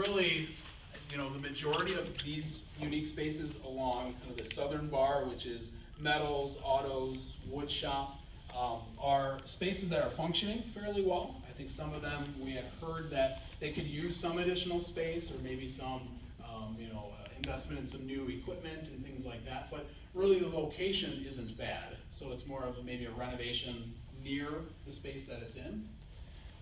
really, you know, the majority of these unique spaces along kind of the southern bar, which is metals, autos, wood shop, are spaces that are functioning fairly well. I think some of them, we have heard that they could use some additional space or maybe some investment in some new equipment and things like that, but really the location isn't bad. So it's more of maybe a renovation near the space that it's in.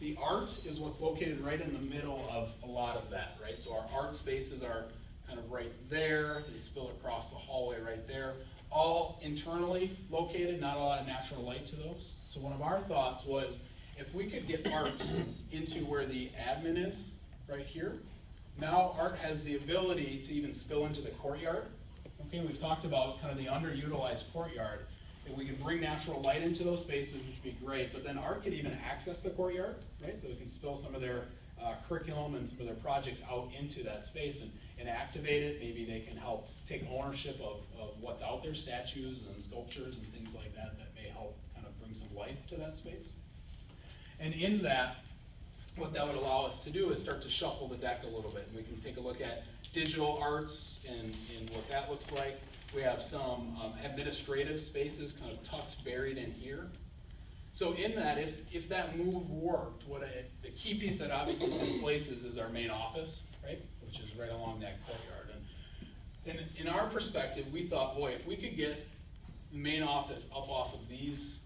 The art is what's located right in the middle of a lot of that, right? So our art spaces are kind of right there, they spill across the hallway right there, all internally located, not a lot of natural light to those. So one of our thoughts was, if we could get art into where the admin is, right here, now art has the ability to even spill into the courtyard. Okay, we've talked about kind of the underutilized courtyard. If we can bring natural light into those spaces, which would be great, but then art could even access the courtyard, right? So we can spill some of their curriculum and some of their projects out into that space and activate it. Maybe they can help take ownership of what's out there, statues and sculptures and things like that, that may help kind of bring some life to that space. And in that, what that would allow us to do is start to shuffle the deck a little bit. And we can take a look at digital arts and what that looks like. We have some administrative spaces kind of tucked, buried in here. So in that, if that move worked, the key piece that obviously displaces is our main office, right? Which is right along that courtyard. And in our perspective, we thought, boy, if we could get the main office up off of these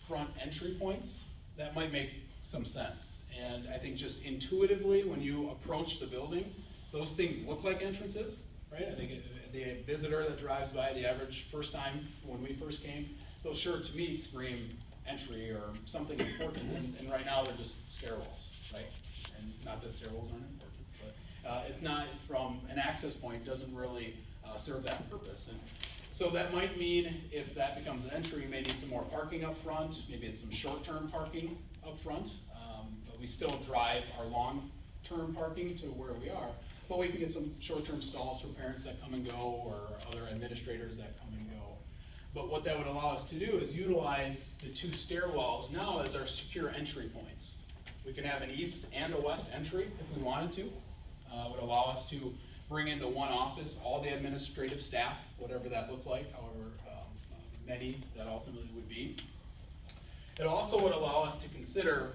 front entry points, that might make some sense. And I think just intuitively, when you approach the building, those things look like entrances, right? I think the visitor that drives by, the average first time when we first came, those sure to me scream entry or something important. And right now they're just stairwells, right? And not that stairwells aren't important, but it's not, from an access point, doesn't really serve that purpose. And so that might mean if that becomes an entry, you may need some more parking up front, maybe it's some short-term parking up front. But we still drive our long-term parking to where we are. But we can get some short-term stalls for parents that come and go, or other administrators that come and go. But what that would allow us to do is utilize the two stairwells now as our secure entry points. We can have an east and a west entry if we wanted to. It would allow us to bring into one office all the administrative staff, whatever that looked like, however many that ultimately would be. It also would allow us to consider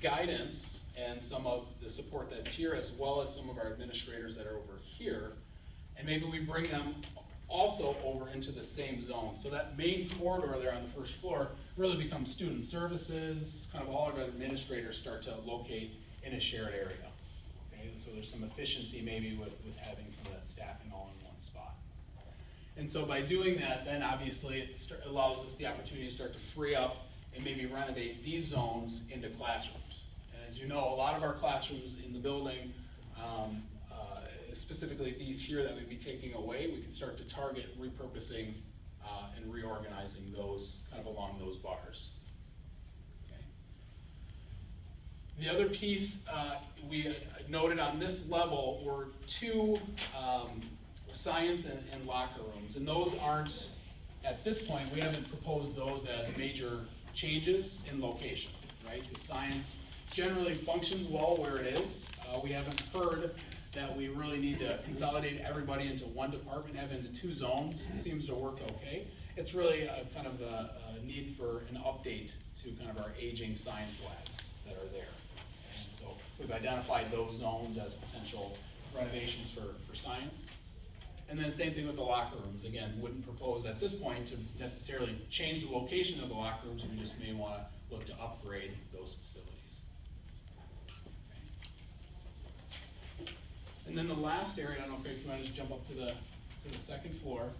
guidance and some of the support that's here, as well as some of our administrators that are over here, and maybe we bring them also over into the same zone. So that main corridor there on the first floor really becomes student services, kind of all of our administrators start to locate in a shared area. Okay, so there's some efficiency maybe with having some of that staffing all in one spot. And so by doing that, then obviously it allows us the opportunity to start to free up and maybe renovate these zones into classrooms. And as you know, a lot of our classrooms in the building, specifically these here that we'd be taking away, we can start to target repurposing and reorganizing those kind of along those bars. Okay. The other piece we noted on this level were two science and locker rooms, and those aren't, at this point, we haven't proposed those as major changes in location, right? The science generally functions well where it is. We haven't heard that we really need to consolidate everybody into one department, have into two zones. It seems to work okay. It's really a kind of a need for an update to kind of our aging science labs that are there. And so we've identified those zones as potential renovations for science. And then same thing with the locker rooms. Again, wouldn't propose at this point to necessarily change the location of the locker rooms. We just may want to look to upgrade those facilities. Okay. And then the last area, I don't know if you want to just jump up to the second floor.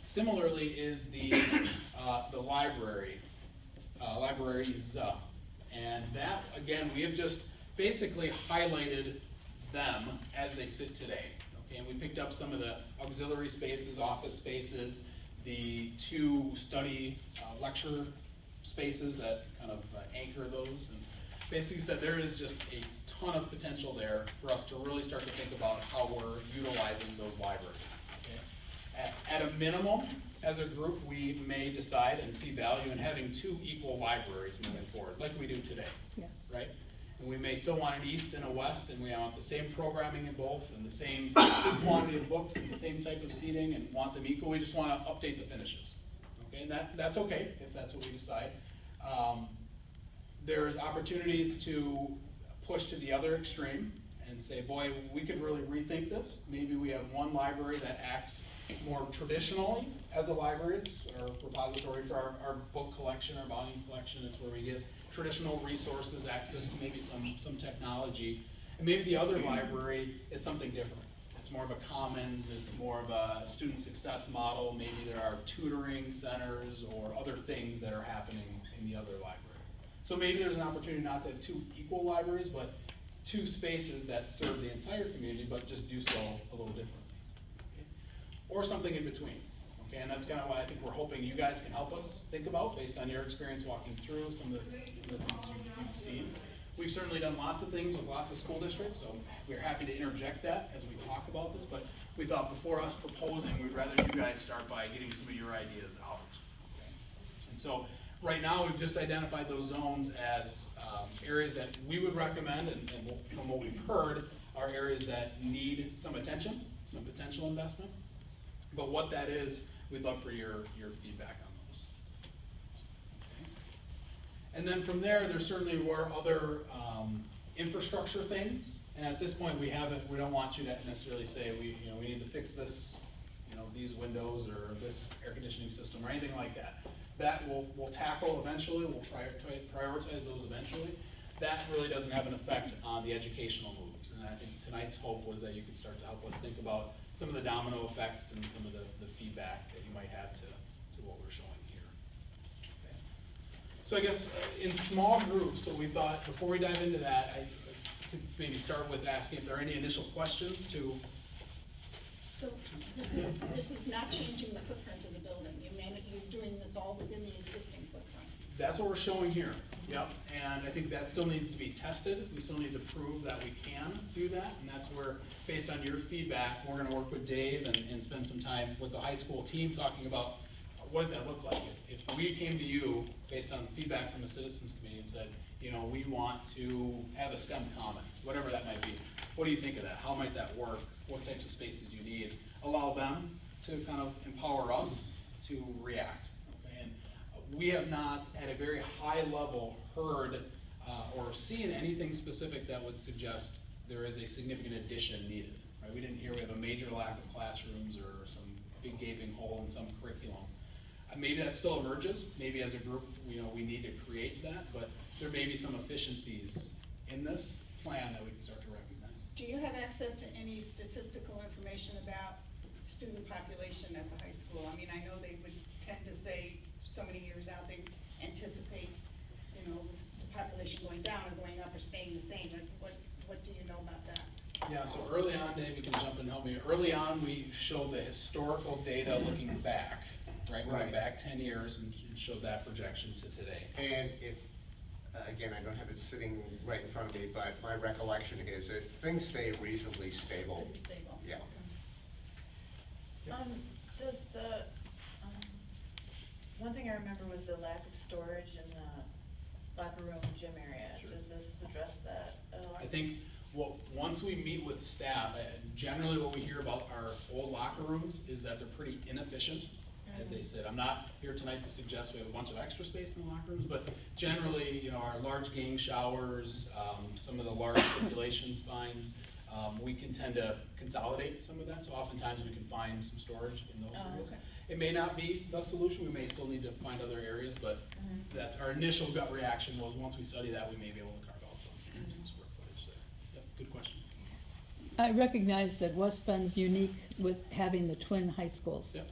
Similarly is the library, libraries, and that again we have just basically highlighted them as they sit today. And we picked up some of the auxiliary spaces, office spaces, the two study lecture spaces that kind of anchor those, and basically said there is just a ton of potential there for us to really start to think about how we're utilizing those libraries. Okay? At a minimum, as a group, we may decide and see value in having two equal libraries moving forward, like we do today. Yes. Right? And we may still want an east and a west, and we want the same programming in both, and the same quantity of books, and the same type of seating, and want them equal. We just want to update the finishes. Okay, and that's okay if that's what we decide. There's opportunities to push to the other extreme and say, boy, we could really rethink this. Maybe we have one library that acts more traditionally as a library. It's our repository for our book collection, our volume collection. It's where we get traditional resources, access to maybe some technology. And maybe the other library is something different. It's more of a commons, it's more of a student success model. Maybe there are tutoring centers or other things that are happening in the other library. So maybe there's an opportunity not to have two equal libraries, but two spaces that serve the entire community, but just do so a little differently. Okay? Or something in between. Okay, and that's kind of what I think we're hoping you guys can help us think about based on your experience walking through some of the things you've seen. We've certainly done lots of things with lots of school districts, so we're happy to interject that as we talk about this, but we thought before us proposing, we'd rather you guys start by getting some of your ideas out. Okay? And so right now, we've just identified those zones as areas that we would recommend, and from what we've heard, are areas that need some attention, some potential investment. But what that is, we'd love for your feedback on those. Okay. And then from there certainly were other infrastructure things. And at this point, we don't want you to necessarily say we need to fix this, these windows or this air conditioning system or anything like that. That we'll tackle eventually. We'll prioritize those eventually. That really doesn't have an effect on the educational moves. And I think tonight's hope was that you could start to help us think about some of the domino effects and some of the feedback that you might have to what we're showing here. Okay. So I guess in small groups, what we thought, before we dive into that, I could maybe start with asking if there are any initial questions to. So this is not changing the footprint of the building. You're doing this all within the existing footprint. That's what we're showing here. Yep. And I think that still needs to be tested. We still need to prove that we can do that. And that's where, based on your feedback, we're going to work with Dave and spend some time with the high school team talking about what does that look like. If we came to you based on feedback from the citizens committee and said, we want to have a STEM commons, whatever that might be. What do you think of that? How might that work? What types of spaces do you need? Allow them to kind of empower us to react. Okay? And we have not, at a very high level, heard or seen anything specific that would suggest there is a significant addition needed. Right? We didn't hear we have a major lack of classrooms or some big gaping hole in some curriculum. Maybe that still emerges. Maybe as a group, we need to create that, but there may be some efficiencies in this plan that we can start to recognize. Do you have access to any statistical information about student population at the high school? I mean, I know they would tend to say so many years out they anticipate, the population going down or going up or staying the same. What do you know about that? Yeah, so early on, Dave, you can jump in and help me. Early on, we showed the historical data looking back, right? We went back 10 years and showed that projection to today. And if, again, I don't have it sitting right in front of me, but my recollection is that things stay reasonably stable. Pretty stable. Yeah. Okay. Does the, one thing I remember was the lack of storage in the locker room gym area. Sure. Does this address that at all? I think once we meet with staff, generally what we hear about our old locker rooms is that they're pretty inefficient. As they said, I'm not here tonight to suggest we have a bunch of extra space in the locker rooms, but generally, our large gang showers, some of the large stipulation spines, we can tend to consolidate some of that, so oftentimes we can find some storage in those areas. Okay. It may not be the solution, we may still need to find other areas, but that's our initial gut reaction was once we study that, we may be able to carve out some square footage there. Yep, good question. I recognize that West Bend's unique with having the twin high schools. Yep.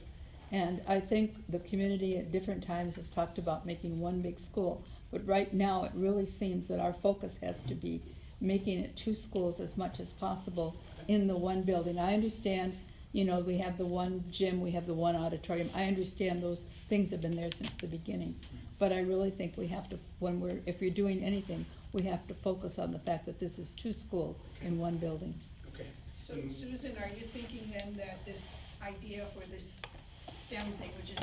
And I think the community at different times has talked about making one big school. But right now, it really seems that our focus has to be making it two schools as much as possible in the one building. I understand, we have the one gym, we have the one auditorium. I understand those things have been there since the beginning. But I really think we have to, if you're doing anything, we have to focus on the fact that this is two schools in one building. Okay. So Susan, are you thinking then that this idea for this STEM thing, which is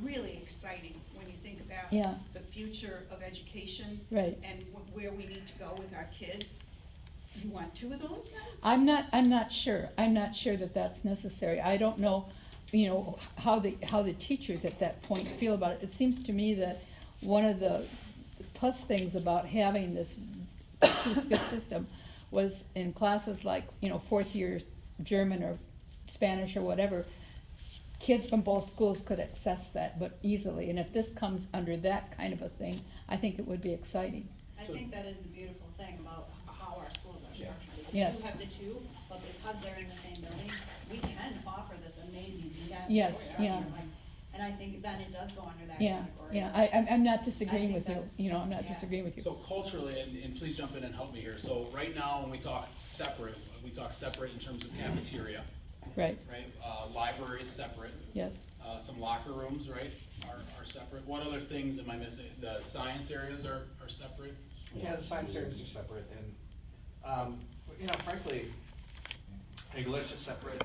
really exciting when you think about Yeah. the future of education. Right. And where we need to go with our kids. You want two of those now? I'm not sure that that's necessary. I don't know, how the teachers at that point feel about it. It seems to me that one of the plus things about having this two-skill system was in classes like, fourth year German or Spanish or whatever, kids from both schools could access that but easily, and if this comes under that kind of a thing, I think it would be exciting. I So- think that is the beautiful thing about how our schools are Yeah. structured. Yes. We do have the two, but because they're in the same building, we can offer this amazing depth Yes, structure, yeah. and I think then it does go under that Yeah, category. yeah, I'm not disagreeing I with think you, that's- I'm not yeah. disagreeing with you. So culturally, and please jump in and help me here, so right now, when we talk separate in terms of cafeteria, Right, right? Library is separate, yes. some locker rooms, right, are separate. What other things am I missing? The science areas are separate? Yeah, the science areas are separate, and, frankly, English is separate,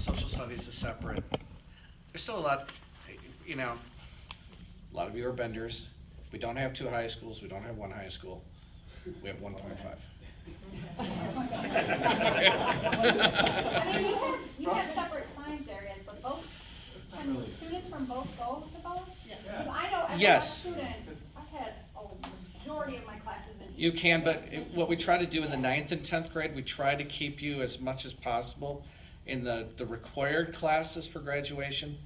social studies is separate. There's still a lot, a lot of you are vendors. We don't have 2 high schools, we don't have 1 high school, we have 1.5. I mean, you have separate science areas, but both, can students from both go to both? Yes. Because I know as a Yes. student, I've had a majority of my classes in. You can, but what we try to do in the 9th and 10th grade, we try to keep you as much as possible in the required classes for graduation.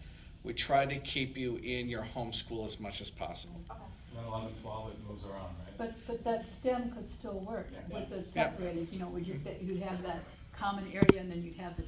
We try to keep you in your home school as much as possible. Okay. Then 11, 12, it moves around, right? But that STEM could still work with the Yeah. separated, you'd have that common area and then you'd have the